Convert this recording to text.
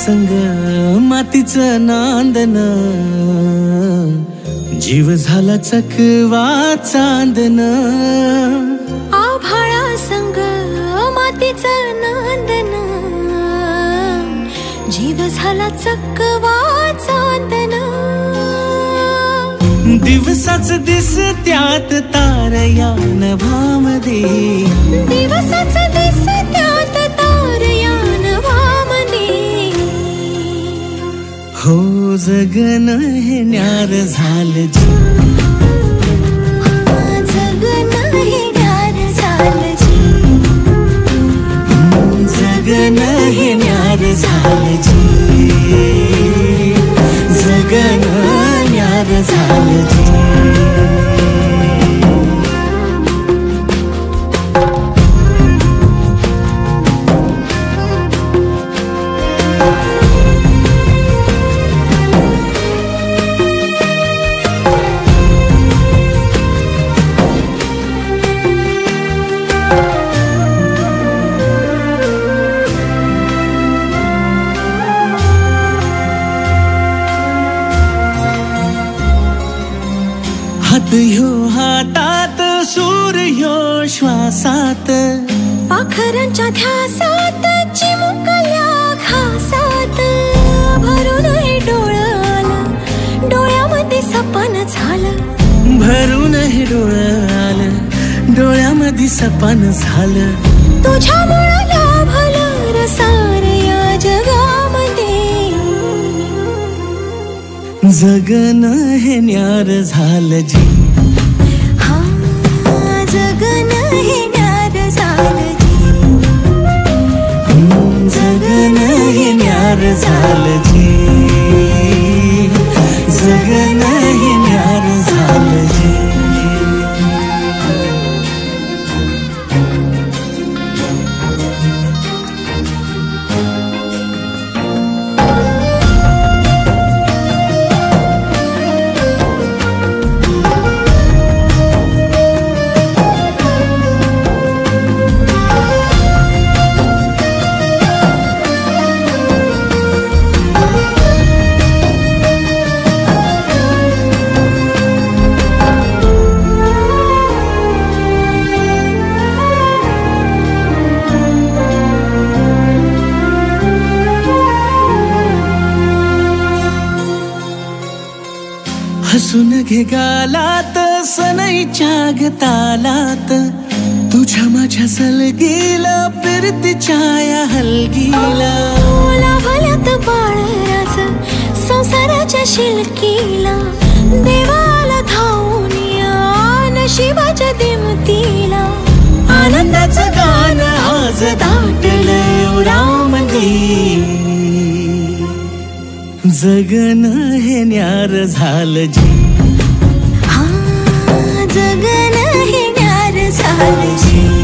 संग मातीचं नांदन, जीव झाला चकवा चांदन. आभाळा संग मातीचं नांदन, जीव झाला चकवा चांदन. दिवसाच दिसत्यात तारया नभामध्ये, दिवसाच दिसत्यात तारया नभामध्ये. हो जगन हे न्यार झालं जी, जगन हे न्यार झालं जी. जगन हे न्यार झालं जी, जगन न्यार झालं जी. हात ह्यो हातात, सूर ह्यो श्वासात, पाखरांच्या ध्यासात, चिमुकल्या घासात. भरून हे डोळं आलं, डोळ्यामध्ये सपन झालं. भरून हे डोळं आलं, डोळ्यामध्ये सपन झालं. तुझ्यामुळं लाभलं रसार या जगामध्ये. जगन हे न्यार झालं जी, हा जगन हे न्यार झालं जी. जगन हे न्यार झालं जी, जगन हे न्यार झालं जी. हसून घे गालात, सनईच्या गतालात, तुझ्या माझ्या सलगीला, फिरतीच्या या हलगीला. लाभल्यात बाळराज संसाराच्या शिलकीला. देवाला धावून या नशिबाच्या दिमतीला. आनंदाचं गाणं आज दाटलं उरामध्ये. जगन हे न्यार झालं जी, हा जगन हे न्यार झालं जी.